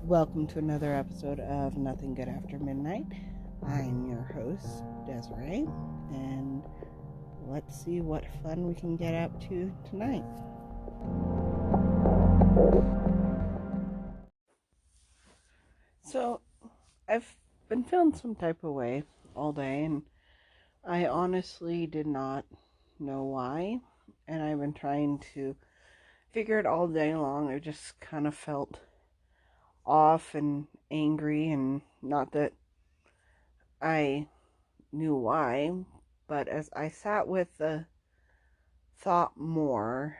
Welcome to another episode of Nothing Good After Midnight. I'm your host, Desiree, and let's see what fun we can get up to tonight. So, I've been feeling some type of way all day, and I honestly did not know why, and I've been trying to figure it all day long. I just kind of felt off and angry, and not that I knew why, but as I sat with the thought more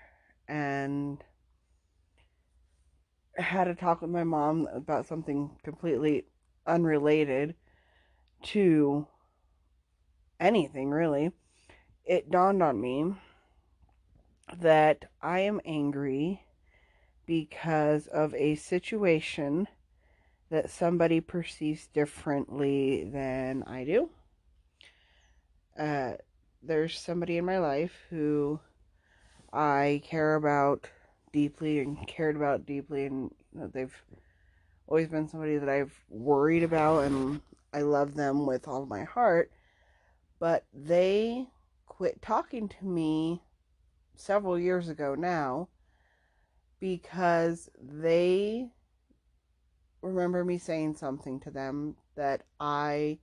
and had a talk with my mom about something completely unrelated to anything really, it dawned on me that I am angry because of a situation that somebody perceives differently than I do. There's somebody in my life who I care about deeply and cared about deeply, and they've always been somebody that I've worried about, and I love them with all my heart. But they quit talking to me several years ago now because they remember me saying something to them that I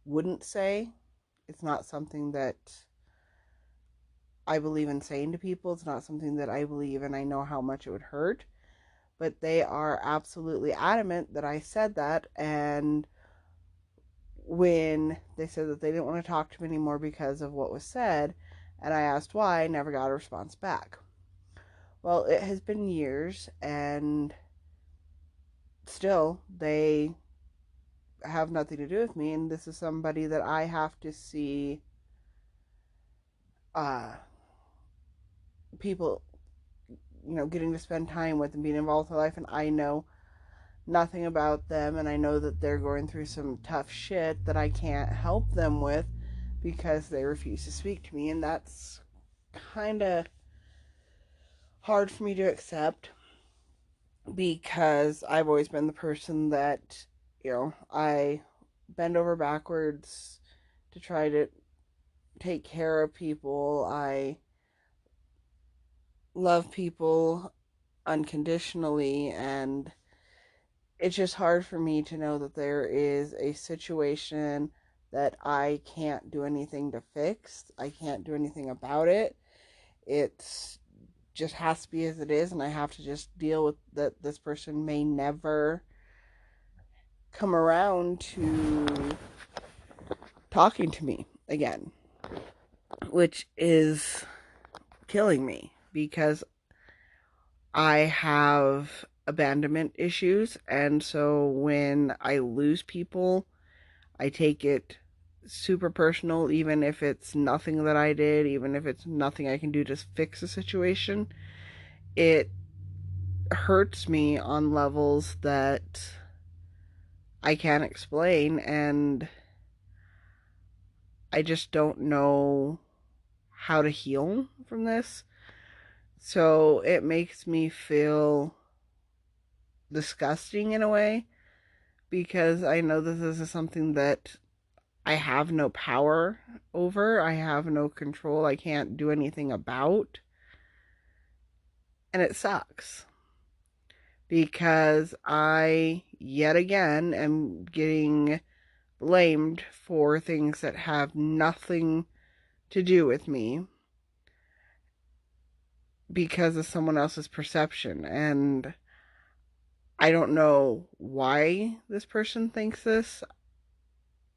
wouldn't say. It's not something that I believe in saying to people. It's not something that I believe, and I know how much it would hurt. But they are absolutely adamant that I said that. And when they said that they didn't want to talk to me anymore because of what was said, and I asked why, I never got a response back. Well, it has been years, and still they have nothing to do with me. And this is somebody that I have to see people, getting to spend time with and being involved in their life, and I know nothing about them, and I know that they're going through some tough shit that I can't help them with because they refuse to speak to me, and that's kind of hard for me to accept because I've always been the person that, I bend over backwards to try to take care of people. I love people unconditionally, and it's just hard for me to know that there is a situation that I can't do anything to fix. I can't do anything about it. It's just has to be as it is, and I have to just deal with that. This person may never come around to talking to me again, which is killing me because I have abandonment issues, and so when I lose people, I take it super personal, even if it's nothing that I did, even if it's nothing I can do to fix the situation. It hurts me on levels that I can't explain, and I just don't know how to heal from this. So it makes me feel disgusting in a way because I know that this is something that I have no power over. I have no control. I can't do anything about. And it sucks because I, yet again, am getting blamed for things that have nothing to do with me because of someone else's perception. And I don't know why this person thinks this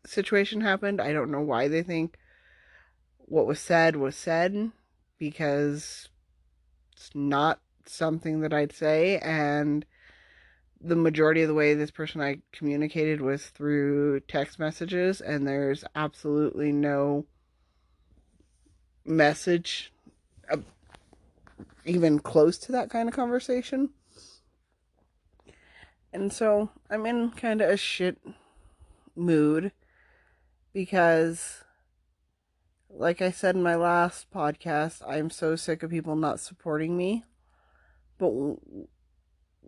situation happened. I don't know why they think what was said because it's not something that I'd say. And the majority of the way this person I communicated was through text messages, and there's absolutely no message even close to that kind of conversation. And so I'm in kind of a shit mood because, like I said in my last podcast, I'm so sick of people not supporting me. But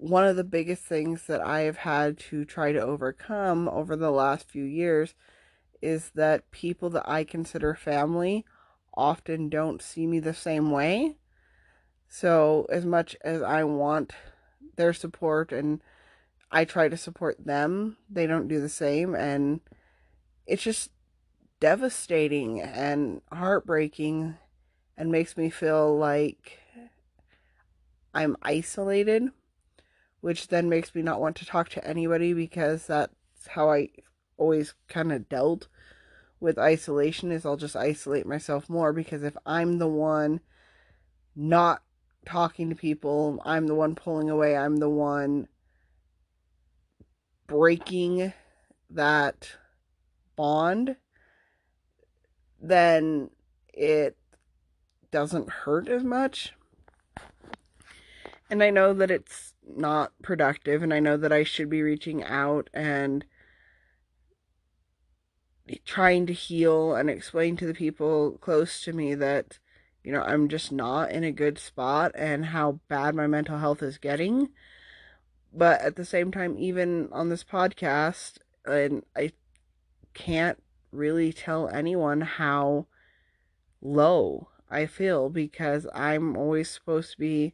one of the biggest things that I have had to try to overcome over the last few years is that people that I consider family often don't see me the same way. So, as much as I want their support and I try to support them, they don't do the same. And it's just devastating and heartbreaking and makes me feel like I'm isolated, which then makes me not want to talk to anybody because that's how I always kind of dealt with isolation is I'll just isolate myself more because if I'm the one not talking to people, I'm the one pulling away, I'm the one breaking that bond, then it doesn't hurt as much. And I know that it's not productive, and I know that I should be reaching out and trying to heal and explain to the people close to me that, I'm just not in a good spot and how bad my mental health is getting. But at the same time, even on this podcast, and I can't really tell anyone how low I feel because I'm always supposed to be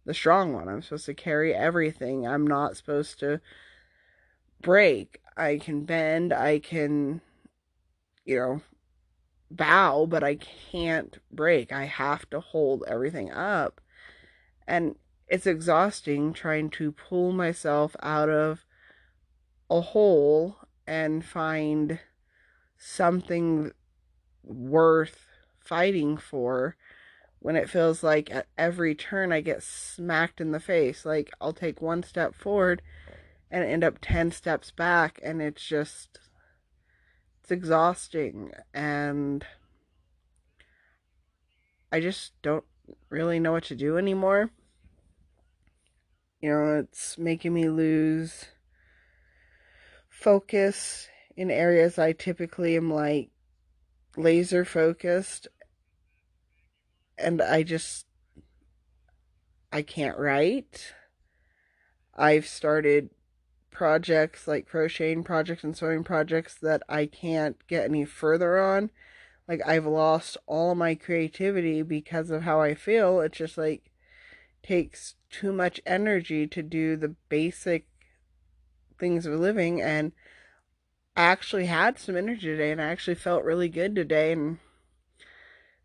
the strong one. I'm supposed to carry everything. I'm not supposed to break. I can bend, I can, bow, but I can't break. I have to hold everything up. And it's exhausting trying to pull myself out of a hole and find something worth fighting for when it feels like at every turn I get smacked in the face. Like I'll take one step forward and end up 10 steps back, and it's exhausting. And I just don't really know what to do anymore. It's making me lose focus in areas I typically am like laser focused, and I can't write. I've started projects like crocheting projects and sewing projects that I can't get any further on. Like I've lost all my creativity because of how I feel. It's just like takes too much energy to do the basic things of living, and I actually had some energy today and I actually felt really good today, and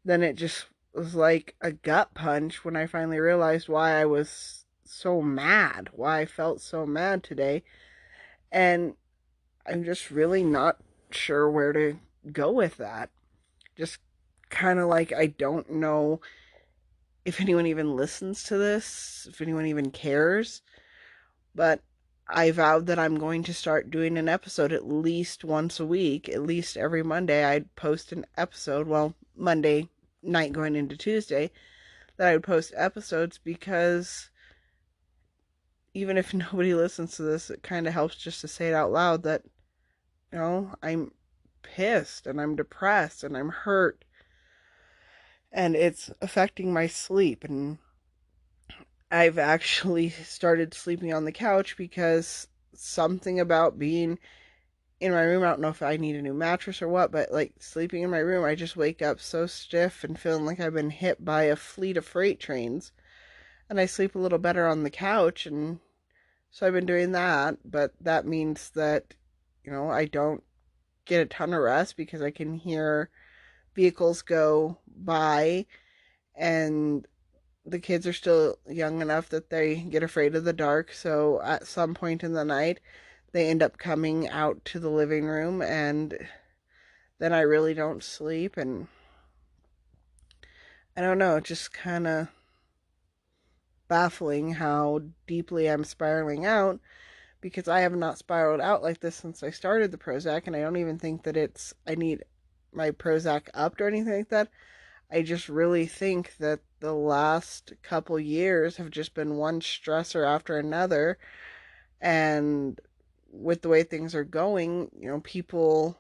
then it just was like a gut punch when I finally realized why I was so mad, why I felt so mad today. And I'm just really not sure where to go with that. Just kind of like I don't know if anyone even listens to this, if anyone even cares, but I vowed that I'm going to start doing an episode at least once a week. At least every Monday I'd post an episode. Well, Monday night going into Tuesday, that I would post episodes, because even if nobody listens to this, it kind of helps just to say it out loud that, I'm pissed and I'm depressed and I'm hurt and it's affecting my sleep. And I've actually started sleeping on the couch because something about being in my room, I don't know if I need a new mattress or what, but like sleeping in my room, I just wake up so stiff and feeling like I've been hit by a fleet of freight trains. And I sleep a little better on the couch, and so I've been doing that, but that means that, I don't get a ton of rest because I can hear vehicles go by, and the kids are still young enough that they get afraid of the dark. So at some point in the night, they end up coming out to the living room, and then I really don't sleep. And I don't know, it just kind of baffling how deeply I'm spiraling out, because I have not spiraled out like this since I started the Prozac, and I don't even think that I need my Prozac upped or anything like that. I just really think that the last couple years have just been one stressor after another, and with the way things are going, people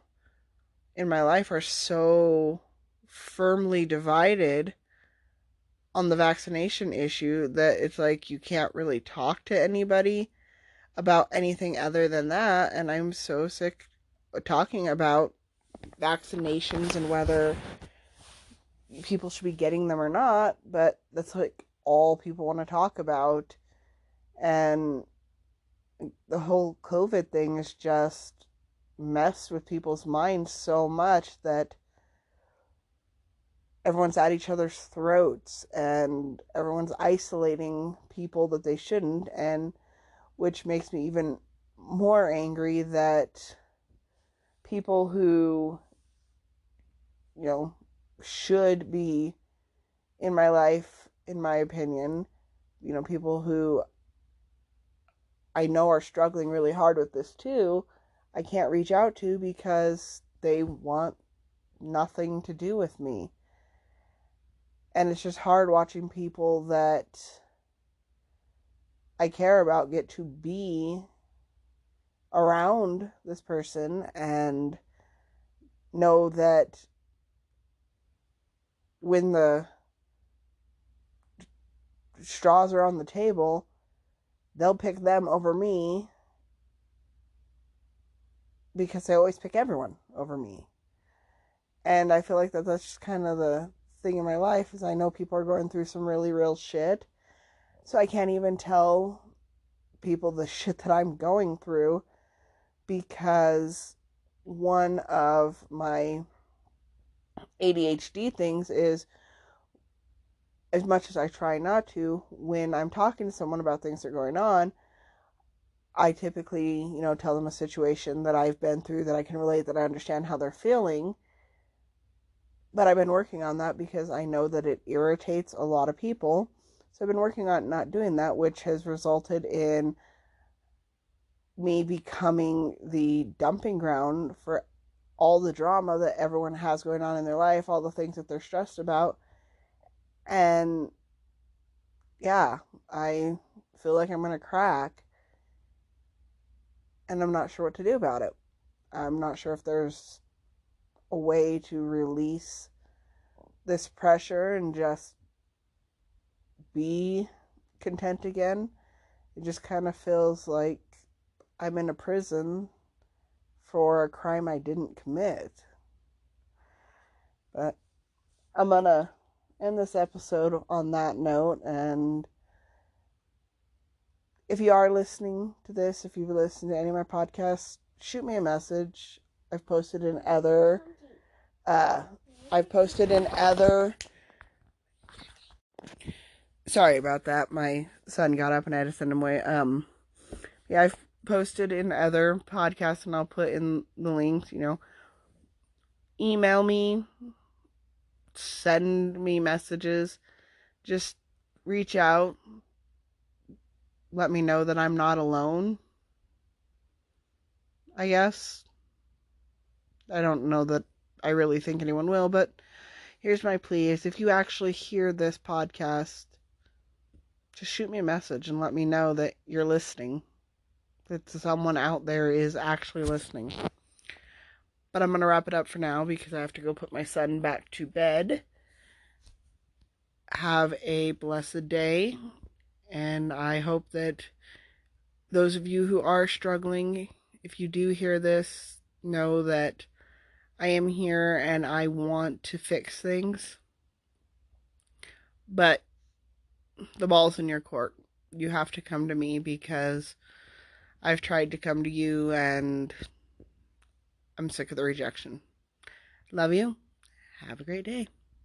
in my life are so firmly divided on the vaccination issue that it's like you can't really talk to anybody about anything other than that. And I'm so sick of talking about vaccinations and whether people should be getting them or not, but that's like all people want to talk about. And the whole COVID thing is just messed with people's minds so much that everyone's at each other's throats and everyone's isolating people that they shouldn't, and which makes me even more angry that people who, you know, should be in my life, in my opinion, you know, people who I know are struggling really hard with this too, I can't reach out to because they want nothing to do with me. And it's just hard watching people that I care about get to be around this person and know that when the straws are on the table, they'll pick them over me because they always pick everyone over me. And I feel like that's just kind of the thing in my life is I know people are going through some really real shit. So I can't even tell people the shit that I'm going through because one of my ADHD things is, as much as I try not to, when I'm talking to someone about things that are going on, I typically, tell them a situation that I've been through that I can relate, that I understand how they're feeling. But I've been working on that because I know that it irritates a lot of people. So I've been working on not doing that, which has resulted in me becoming the dumping ground for all the drama that everyone has going on in their life, all the things that they're stressed about. And yeah, I feel like I'm going to crack. And I'm not sure what to do about it. I'm not sure if there's a way to release this pressure and just be content again. It just kind of feels like I'm in a prison for a crime I didn't commit. But I'm gonna end this episode on that note. And if you are listening to this, if you've listened to any of my podcasts, shoot me a message. I've posted in other sorry about that. My son got up and I had to send him away. Yeah, I've posted in other podcasts and I'll put in the links, email me, send me messages, just reach out, let me know that I'm not alone, I guess. I don't know that I really think anyone will, but here's my plea is if you actually hear this podcast, just shoot me a message and let me know that you're listening, that someone out there is actually listening. But I'm going to wrap it up for now because I have to go put my son back to bed. Have a blessed day, and I hope that those of you who are struggling, if you do hear this, know that I am here and I want to fix things. But the ball's in your court. You have to come to me because I've tried to come to you and I'm sick of the rejection. Love you. Have a great day.